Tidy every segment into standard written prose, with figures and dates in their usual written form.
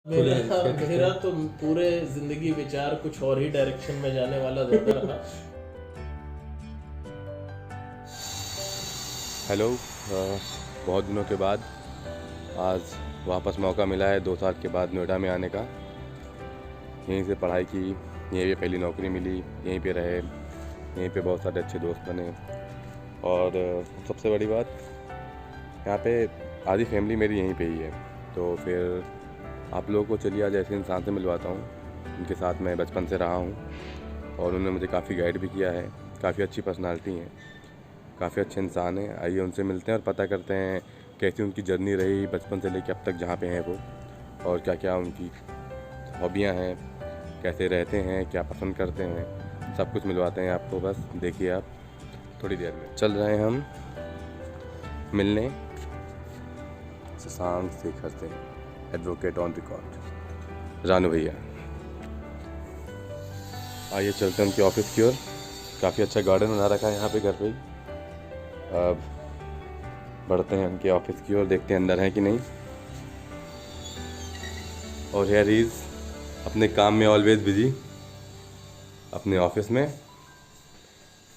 मेरा तो पूरे जिंदगी विचार कुछ और ही डायरेक्शन में जाने वाला ज्यादा रहा। हेलो, बहुत दिनों के बाद आज वापस मौका मिला है 2 साल के बाद नोएडा में आने का। यहीं से पढ़ाई की, यहीं पे पहली नौकरी मिली, यहीं पे रहे, यहीं पे बहुत सारे अच्छे दोस्त बने। और सबसे बड़ी बात, यहाँ पे आधी फैमिली मेरी यहीं पे ही है। तो फिर आप लोगों को चलिए आज ऐसे इंसान से मिलवाता हूँ उनके साथ मैं बचपन से रहा हूँ और उन्होंने मुझे काफ़ी गाइड भी किया है। काफ़ी अच्छी पर्सनालिटी हैं, काफ़ी अच्छे इंसान हैं। आइए उनसे मिलते हैं और पता करते हैं कैसी उनकी जर्नी रही बचपन से लेकर अब तक जहाँ पे हैं वो, और क्या क्या उनकी हॉबियाँ हैं, कैसे रहते हैं, क्या पसंद करते हैं। सब कुछ मिलवाते हैं आपको, बस देखिए आप थोड़ी देर में। चल रहे हैं हम मिलने शशांक शेखर से, एडवोकेट ऑन रिकॉर्ड, रानू भैया। आइए चलते हैं उनके ऑफिस की ओर। काफ़ी अच्छा गार्डन बना रखा है यहाँ पे घर पे ही। अब बढ़ते हैं उनके ऑफिस की ओर, देखते हैं अंदर है कि नहीं। और हियर इज अपने काम में ऑलवेज बिजी, अपने ऑफिस में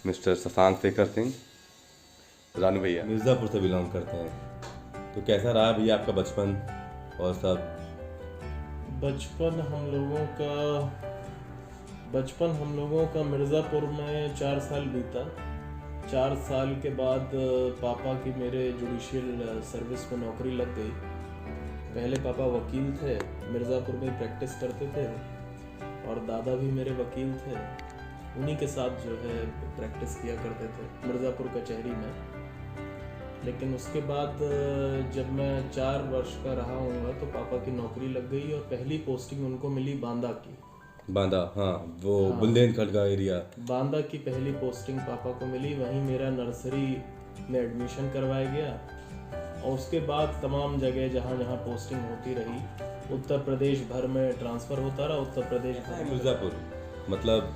मिस्टर शशांक शेखर सिंह। रानू भैया मिर्ज़ापुर से बिलोंग करते हैं, तो कैसा रहा भैया आपका बचपन और सब? बचपन हम लोगों का मिर्ज़ापुर में 4 साल बीता। 4 साल के बाद पापा की मेरे जुडिशियल सर्विस में नौकरी लग गई। पहले पापा वकील थे, मिर्ज़ापुर में प्रैक्टिस करते थे, और दादा भी मेरे वकील थे। उन्हीं के साथ जो है प्रैक्टिस किया करते थे मिर्ज़ापुर कचहरी में। लेकिन उसके बाद जब मैं 4 वर्ष का रहा हूँगा तो पापा की नौकरी लग गई और पहली पोस्टिंग उनको मिली बांदा की। बांदा, हाँ वो बुंदेलखंड का एरिया। बांदा की पहली पोस्टिंग पापा को मिली, वहीं मेरा नर्सरी में एडमिशन करवाया गया। और उसके बाद तमाम जगह जहाँ जहाँ पोस्टिंग होती रही, उत्तर प्रदेश भर में ट्रांसफ़र होता रहा। उत्तर प्रदेश भर में मिर्ज़ापुर मतलब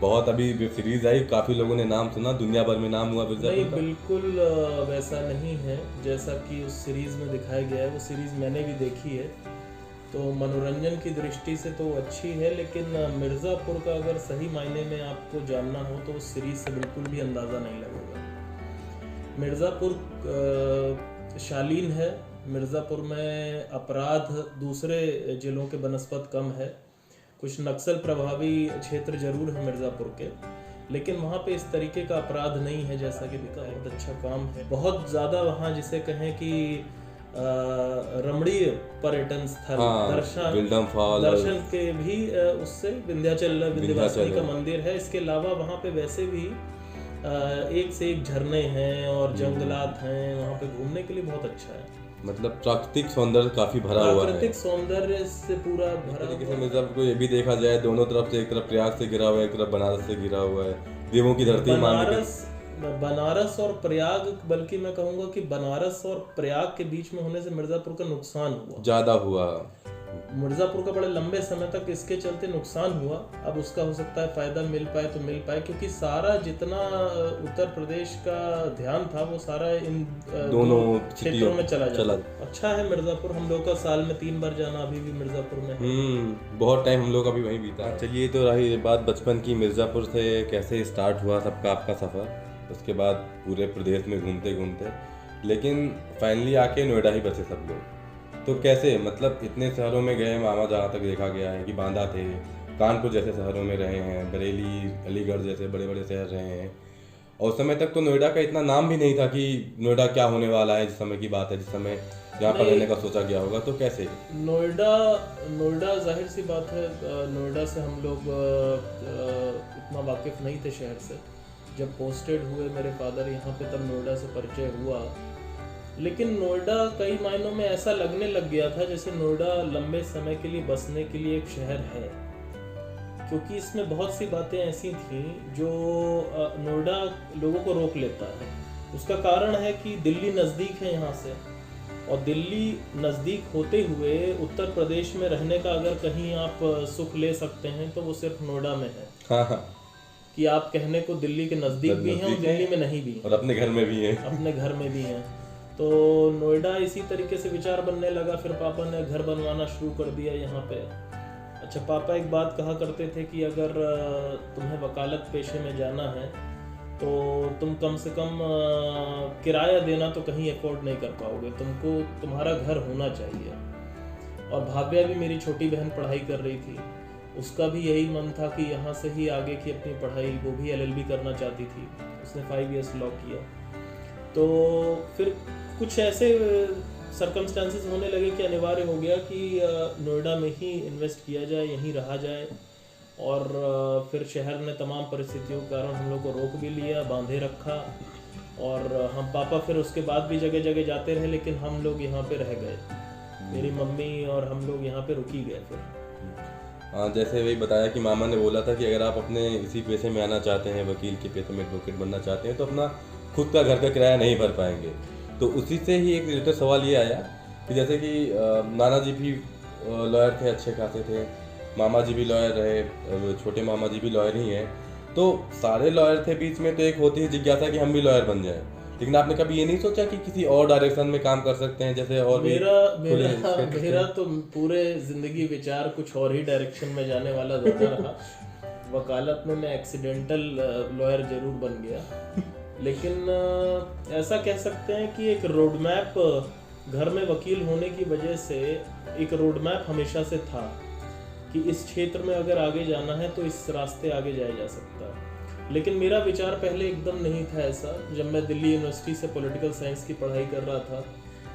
बहुत अभी वेब सीरीज आई, काफ़ी लोगों ने नाम सुना, दुनिया भर में नाम हुआ नहीं, मिर्ज़ापुर का। बिल्कुल वैसा नहीं है जैसा कि उस सीरीज़ में दिखाया गया है। वो सीरीज़ मैंने भी देखी है, तो मनोरंजन की दृष्टि से तो अच्छी है, लेकिन मिर्ज़ापुर का अगर सही मायने में आपको जानना हो तो उस सीरीज़ से बिल्कुल भी अंदाज़ा नहीं लगेगा। मिर्ज़ापुर शालीन है। मिर्ज़ापुर में अपराध दूसरे ज़िलों के बनस्पत कम है। कुछ नक्सल प्रभावी क्षेत्र जरूर है मिर्ज़ापुर के, लेकिन वहाँ पे इस तरीके का अपराध नहीं है जैसा कि दिखा। बहुत अच्छा काम है, बहुत ज़्यादा वहाँ जिसे कहें कि रमणीय पर्यटन स्थल, दर्शन के भी उससे विंध्याचल का मंदिर है। इसके अलावा वहाँ पे वैसे भी एक से एक झरने हैं और जंगलात हैं। वहाँ पे घूमने के लिए बहुत अच्छा है। मतलब प्राकृतिक सौंदर्य काफी भरा हुआ है। प्राकृतिक सौंदर्य से पूरा भरा हुआ है। मिर्ज़ापुर को ये भी देखा जाए, दोनों तरफ से, एक तरफ प्रयाग से घिरा हुआ है, एक तरफ बनारस से घिरा हुआ है, देवों की धरती। बनारस और प्रयाग, बल्कि मैं कहूँगा कि बनारस और प्रयाग के बीच में होने से मिर्ज़ापुर का नुकसान हुआ, ज़्यादा हुआ। मिर्ज़ापुर का बड़े लंबे समय तक इसके चलते नुकसान हुआ। अब उसका हो सकता है फ़ायदा मिल पाए तो मिल पाए, क्योंकि सारा जितना उत्तर प्रदेश का ध्यान था वो सारा इन दोनों क्षेत्रों में चला जाता। अच्छा है मिर्ज़ापुर, हम लोग का साल में 3 बार जाना अभी भी मिर्ज़ापुर में है। बहुत टाइम हम लोग अभी वहीं बीता। चलिए, तो रही बात बचपन की, मिर्ज़ापुर से कैसे स्टार्ट हुआ सबका आपका सफ़र, उसके बाद पूरे प्रदेश में घूमते घूमते, लेकिन फाइनली आके नोएडा ही बचे सब लोग। तो कैसे, मतलब इतने शहरों में गए, मामा जहाँ तक देखा गया है कि बांदा थे, कानपुर जैसे शहरों में रहे हैं, बरेली, अलीगढ़ जैसे बड़े बड़े शहर रहे हैं, और उस समय तक तो नोएडा का इतना नाम भी नहीं था कि नोएडा क्या होने वाला है। जिस समय की बात है, जिस समय यहाँ पर रहने का सोचा गया होगा, तो कैसे नोएडा जाहिर सी बात है, नोएडा से हम लोग इतना वाकिफ नहीं थे शहर से। जब पोस्टेड हुए मेरे फादर यहाँ पे, तब नोएडा से परिचय हुआ। लेकिन नोएडा कई मायनों में ऐसा लगने लग गया था जैसे नोएडा लंबे समय के लिए बसने के लिए एक शहर है, क्योंकि इसमें बहुत सी बातें ऐसी थीं जो नोएडा लोगों को रोक लेता है। उसका कारण है कि दिल्ली नज़दीक है यहाँ से, और दिल्ली नज़दीक होते हुए उत्तर प्रदेश में रहने का अगर कहीं आप सुख ले सकते हैं तो वो सिर्फ नोएडा में है। हाँ। कि आप कहने को दिल्ली के नज़दीक भी हैं और दिल्ली में नहीं भी, और अपने घर में भी हैं। अपने घर में भी हैं। तो नोएडा इसी तरीके से विचार बनने लगा। फिर पापा ने घर बनवाना शुरू कर दिया यहाँ पे। अच्छा, पापा एक बात कहा करते थे कि अगर तुम्हें वकालत पेशे में जाना है तो तुम कम से कम किराया देना तो कहीं अफोर्ड नहीं कर पाओगे, तुमको तुम्हारा घर होना चाहिए। और भाव्या भी, मेरी छोटी बहन, पढ़ाई कर रही थी, उसका भी यही मन था कि यहाँ से ही आगे की अपनी पढ़ाई, वो भी LLB करना चाहती थी, उसने 5 years लॉ किया। तो फिर कुछ ऐसे सर्कमस्टांसेस होने लगे कि अनिवार्य हो गया कि नोएडा में ही इन्वेस्ट किया जाए, यहीं रहा जाए। और फिर शहर ने तमाम परिस्थितियों के कारण हम लोग को रोक भी लिया, बांधे रखा। और हम पापा फिर उसके बाद भी जगह जगह जाते रहे, लेकिन हम लोग यहाँ पे रह गए। मेरी मम्मी और हम लोग यहाँ पे रुकी गए फिर। हाँ, जैसे वही बताया कि मामा ने बोला था कि अगर आप अपने इसी पेशे में आना चाहते हैं, वकील के पेशे में एडवोकेट बनना चाहते हैं, तो अपना खुद का घर का किराया नहीं भर पाएंगे। तो उसी से ही एक रिलेटेड सवाल ये आया कि जैसे कि नाना जी भी लॉयर थे, अच्छे खासे थे, मामा जी भी लॉयर रहे, छोटे मामा जी भी लॉयर ही हैं, तो सारे लॉयर थे। बीच में तो एक होती है जिज्ञासा कि हम भी लॉयर बन जाएं, लेकिन आपने कभी ये नहीं सोचा कि किसी और डायरेक्शन में काम कर सकते हैं, जैसे और मेरा तो पूरे जिंदगी विचार कुछ और ही डायरेक्शन में जाने वाला ज्यादा रहा। वकालत में मैं एक्सीडेंटल लॉयर जरूर बन गया, लेकिन ऐसा कह सकते हैं कि एक रोड मैप, घर में वकील होने की वजह से एक रोड मैप हमेशा से था कि इस क्षेत्र में अगर आगे जाना है तो इस रास्ते आगे जाया जा सकता है। लेकिन मेरा विचार पहले एकदम नहीं था ऐसा। जब मैं दिल्ली यूनिवर्सिटी से पॉलिटिकल साइंस की पढ़ाई कर रहा था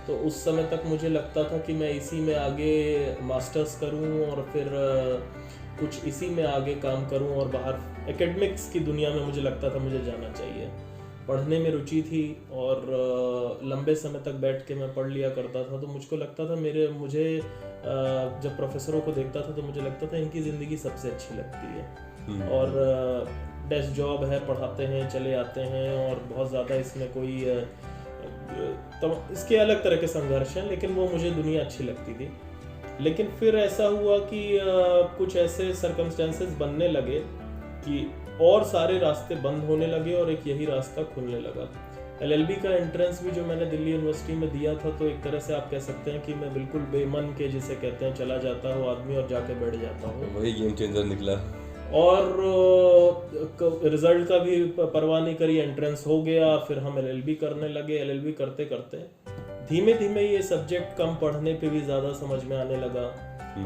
तो उस समय तक मुझे लगता था कि मैं इसी में आगे मास्टर्स करूं और फिर कुछ इसी में आगे काम करूं और बाहर एकेडमिक्स की दुनिया में मुझे लगता था मुझे जाना चाहिए। पढ़ने में रुचि थी और लंबे समय तक बैठ के मैं पढ़ लिया करता था। तो मुझको लगता था मुझे जब प्रोफेसरों को देखता था तो मुझे लगता था इनकी ज़िंदगी सबसे अच्छी लगती है और डेस्क जॉब है, पढ़ाते हैं, चले आते हैं और बहुत ज़्यादा इसमें कोई तो इसके अलग तरह के संघर्ष हैं, लेकिन वो मुझे दुनिया अच्छी लगती थी। लेकिन फिर ऐसा हुआ कि कुछ ऐसे सर्कमस्टेंसेस बनने लगे कि और सारे रास्ते बंद होने लगे और एक यही रास्ता खुलने लगा। LLB का एंट्रेंस भी जो मैंने दिल्ली यूनिवर्सिटी में दिया था, तो एक तरह से आप कह सकते हैं कि मैं बिल्कुल बेमन के, जिसे कहते हैं, चला जाता हूँ आदमी और जाके बैठ जाता हूँ। वही गेम चेंजर निकला और रिजल्ट का भी परवाह नहीं करी, एंट्रेंस हो गया। फिर हम LLB करने लगे। LLB करते करते धीमे धीमे ये सब्जेक्ट कम पढ़ने पे भी ज़्यादा समझ में आने लगा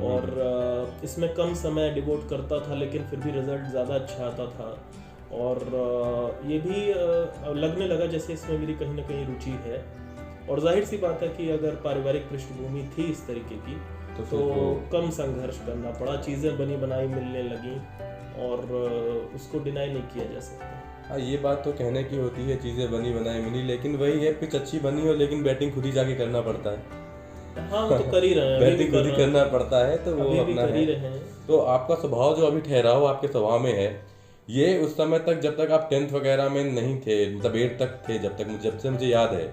और इसमें कम समय डिवोट करता था, लेकिन फिर भी रिजल्ट ज़्यादा अच्छा आता था। और ये भी लगने लगा जैसे इसमें मेरी कहीं ना कहीं रुचि है। और जाहिर सी बात है कि अगर पारिवारिक पृष्ठभूमि थी इस तरीके की तो कम संघर्ष करना पड़ा, चीज़ें बनी बनाई मिलने लगी और उसको डिनाई नहीं किया जा सकता। हाँ, ये बात तो कहने की होती है, चीज़ें बनी बनाई मिली, लेकिन वही है, पिच अच्छी बनी हो लेकिन बैटिंग खुद ही जाके करना पड़ता है। हाँ, वो तो कर ही रहे हैं, बैटिंग खुद ही करना पड़ता है, तो वो अपना है। तो आपका स्वभाव जो अभी ठहराव आपके स्वभाव में है, ये उस समय तक, जब तक आप 10th वगैरह में नहीं थे, मतलब 8 तक थे, जब से मुझे याद है,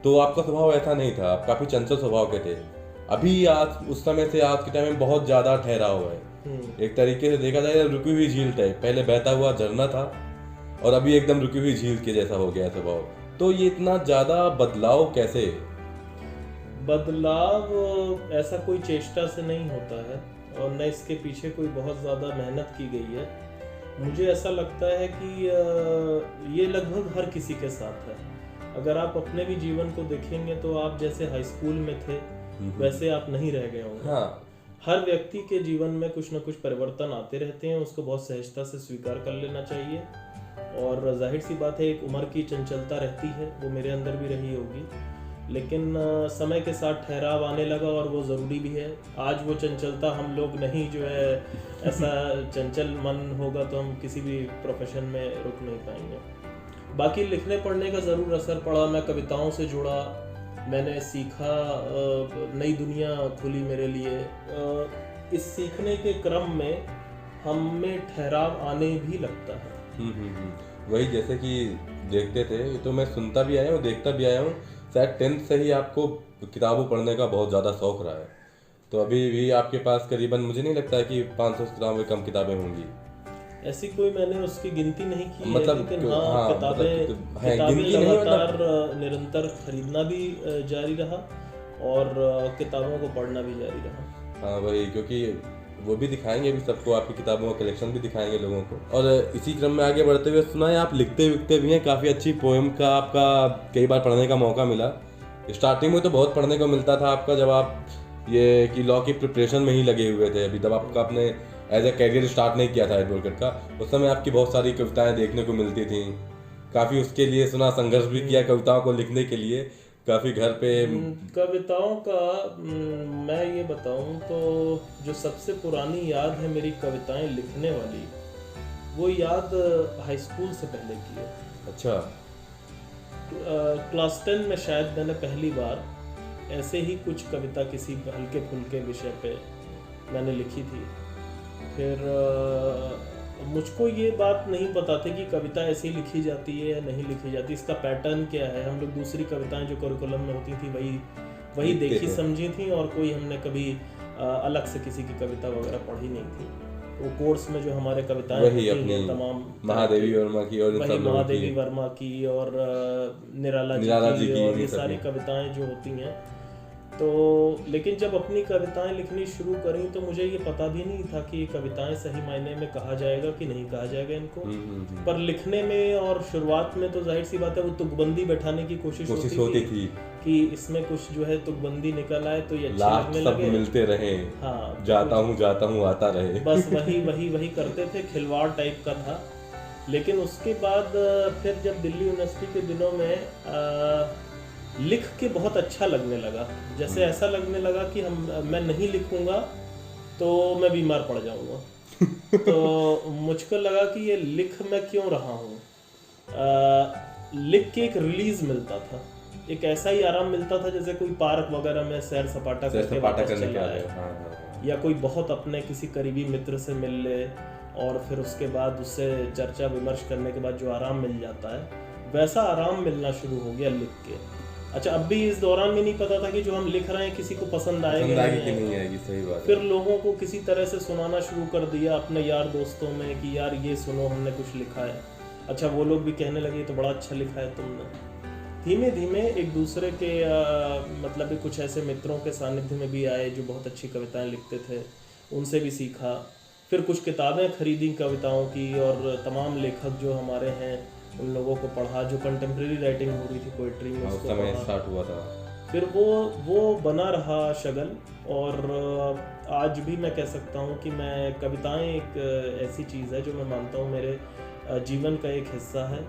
तो आपका स्वभाव ऐसा नहीं था। आप काफ़ी चंचल स्वभाव के थे। अभी आज उस समय से आज के टाइम में बहुत ज़्यादा ठहराव है। एक तरीके से देखा जाए रुकी हुई झील टाइप, पहले बहता हुआ झरना था और अभी एकदम रुकी हुई झील के जैसा हो गया स्वभाव। तो ये इतना ज़्यादा बदलाव कैसे? बदलाव ऐसा कोई चेष्टा से नहीं होता है और न इसके पीछे कोई बहुत ज़्यादा मेहनत की गई है। मुझे ऐसा लगता है कि ये लगभग हर किसी के साथ है। अगर आप अपने भी जीवन को देखेंगे तो आप जैसे हाई स्कूल में थे वैसे आप नहीं रह गए होंगे। हाँ। हर व्यक्ति के जीवन में कुछ न कुछ परिवर्तन आते रहते हैं, उसको बहुत सहजता से स्वीकार कर लेना चाहिए। और जाहिर सी बात है, एक उम्र की चंचलता रहती है, वो मेरे अंदर भी रही होगी, लेकिन समय के साथ ठहराव आने लगा और वो ज़रूरी भी है। आज वो चंचलता हम लोग नहीं, जो है ऐसा चंचल मन होगा तो हम किसी भी प्रोफेशन में रुक नहीं पाएंगे। बाकी लिखने पढ़ने का ज़रूर असर पड़ा। मैं कविताओं से जुड़ा, मैंने सीखा, नई दुनिया खुली मेरे लिए। इस सीखने के क्रम में हम में ठहराव आने भी लगता है। वही, जैसे कि देखते थे, तो मैं सुनता भी आया हूँ, देखता भी आया हूँ, शायद 10th से ही आपको किताबों पढ़ने का बहुत ज़्यादा शौक रहा है। तो अभी भी आपके पास करीबन, मुझे नहीं लगता है कि 500 किताबें कम किताबें होंगी। ऐसी कोई मैंने उसकी गिनती नहीं की मतलब है, लेकिन हाँ, हाँ, किताबें गिनती नहीं, लगातार निरंतर खरीदना भी जारी रहा और किताबों को पढ़ना भी जारी रहा। हाँ वही, क्योंकि वो भी दिखाएंगे भी सबको, आपकी किताबों का कलेक्शन भी दिखाएंगे लोगों को। और इसी क्रम में आगे बढ़ते हुए सुना है आप लिखते विखते भी हैं, काफ़ी अच्छी पोएम का आपका कई बार पढ़ने का मौका मिला। स्टार्टिंग में तो बहुत पढ़ने को मिलता था आपका, जब आप ये कि लॉ की प्रिपरेशन में ही लगे हुए थे, अभी जब आपका अपने एज ए कैरियर स्टार्ट नहीं किया था एडवोकेट का, उस समय आपकी बहुत सारी कविताएं देखने को मिलती थी। काफ़ी उसके लिए सुना संघर्ष भी किया कविताओं को लिखने के लिए, काफ़ी घर पे। कविताओं का मैं ये बताऊं तो जो सबसे पुरानी याद है मेरी कविताएं लिखने वाली, वो याद हाई स्कूल से पहले की है। अच्छा। क्लास 10 में शायद मैंने पहली बार ऐसे ही कुछ कविता किसी हल्के फुल्के विषय पे मैंने लिखी थी। फिर मुझको ये बात नहीं पता थी कि कविता ऐसे ही लिखी जाती है या नहीं लिखी जाती, इसका पैटर्न क्या है। हम लोग दूसरी कविताएं जो करिकुलम में होती थी वही देखी समझी थी, और कोई हमने कभी अलग से किसी की कविता वगैरह पढ़ी नहीं थी। वो कोर्स में जो हमारे कविताएं वही अपनी तमाम महादेवी वर्मा की और वही महादेवी वर्मा की और निराला जी की और ये सारी कविताएं जो होती हैं। तो लेकिन जब अपनी कविताएं लिखनी शुरू करी तो मुझे ये पता भी नहीं था कि ये कविताएं सही मायने में कहा जाएगा कि नहीं कहा जाएगा इनको। पर लिखने में और शुरुआत में तो जाहिर सी बात है वो तुकबंदी बैठाने की कोशिश होती थी कि इसमें कुछ जो है तुकबंदी निकल आए तो ये अच्छा लगने लगे, मिलते रहे। हाँ, जाता हूँ आता रहे, बस वही करते थे, खिलवाड़ टाइप का था। लेकिन उसके बाद फिर जब दिल्ली यूनिवर्सिटी के दिनों में लिख के बहुत अच्छा लगने लगा। जैसे ऐसा लगने लगा कि मैं नहीं लिखूंगा तो मैं बीमार पड़ जाऊंगा। तो मुझको लगा कि ये लिख मैं क्यों रहा हूँ। लिख के एक रिलीज मिलता था, एक ऐसा ही आराम मिलता था जैसे कोई पार्क वगैरह में सैर सपाटा करके वापस चला आए, या कोई बहुत अपने किसी करीबी मित्र से मिल ले और फिर उसके बाद उससे चर्चा विमर्श करने के बाद जो आराम मिल जाता है, वैसा आराम मिलना शुरू हो गया लिख के। अच्छा, अब भी इस दौरान भी नहीं पता था कि जो हम लिख रहे हैं किसी को पसंद आएगा कि नहीं आएगी। सही बात। फिर लोगों को किसी तरह से सुनाना शुरू कर दिया अपने यार दोस्तों में कि यार ये सुनो हमने कुछ लिखा है। अच्छा, वो लोग भी कहने लगे तो बड़ा अच्छा लिखा है तुमने। धीमे धीमे एक दूसरे के मतलब कुछ ऐसे मित्रों के सानिध्य में भी आए जो बहुत अच्छी कविताएं लिखते थे, उनसे भी सीखा। फिर कुछ किताबें खरीदी कविताओं की और तमाम लेखक जो हमारे हैं उन लोगों को पढ़ा, जो कंटेम्प्रेरी राइटिंग हो रही थी पोइट्री में, उसको समय स्टार्ट हुआ था। फिर वो बना रहा शगल। और आज भी मैं कह सकता हूँ कि मैं कविताएं एक ऐसी चीज़ है जो मैं मानता हूँ मेरे जीवन का एक हिस्सा है।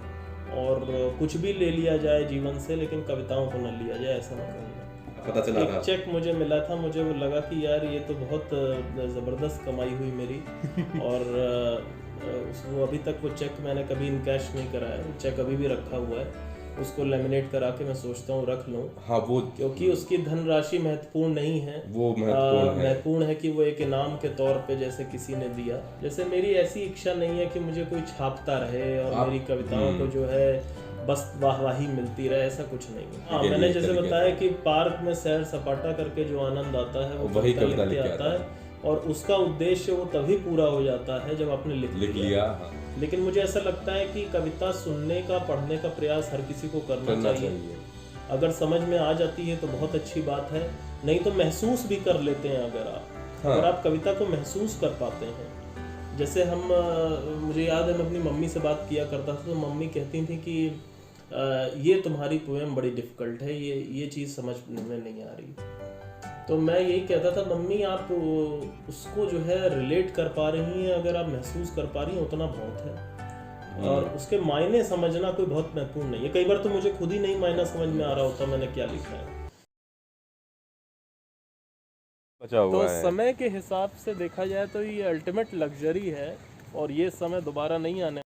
और कुछ भी ले लिया जाए जीवन से, लेकिन कविताओं को न लिया जाए, ऐसा मैं कहूँगा। पता चला एक चेक मुझे मिला था, मुझे वो लगा कि यार ये तो बहुत ज़बरदस्त कमाई हुई मेरी। और वो अभी तक वो चेक मैंने कभी इनकैश नहीं कराया, चेक अभी भी रखा हुआ है, उसको लेमिनेट करा के मैं सोचता हूँ रख लूँ। हाँ, वो क्योंकि उसकी धनराशि महत्वपूर्ण नहीं है, वो महत्वपूर्ण है कि वो एक इनाम के तौर पे जैसे किसी ने दिया। जैसे मेरी ऐसी इच्छा नहीं है कि मुझे कोई छापता रहे और मेरी कविताओं को जो है बस वाहवाही मिलती रहे, ऐसा कुछ नहीं है। हाँ, मैंने जैसे बताया कि पार्क में सैर सपाटा करके जो आनंद आता है वो वही कविता लिखते आता है, और उसका उद्देश्य वो तभी पूरा हो जाता है जब आपने लिख लिया। लेकिन मुझे ऐसा लगता है कि कविता सुनने का, पढ़ने का प्रयास हर किसी को करना चाहिए। अगर समझ में आ जाती है तो बहुत अच्छी बात है, नहीं तो महसूस भी कर लेते हैं अगर आप कविता को महसूस कर पाते हैं। जैसे मुझे याद है मैं अपनी मम्मी से बात किया करता था तो मम्मी कहती थी कि ये तुम्हारी पोएम बड़ी डिफिकल्ट है, ये चीज़ समझ में नहीं आ रही। तो मैं यही कहता था, मम्मी आप उसको जो है रिलेट कर पा रही हैं, अगर आप महसूस कर पा रही हैं उतना बहुत है। और उसके मायने समझना कोई बहुत महत्वपूर्ण नहीं है। कई बार तो मुझे खुद ही नहीं मायना समझ में आ रहा होता मैंने क्या लिखा है। तो समय के हिसाब से देखा जाए तो ये अल्टीमेट लग्जरी है और ये समय दोबारा नहीं आने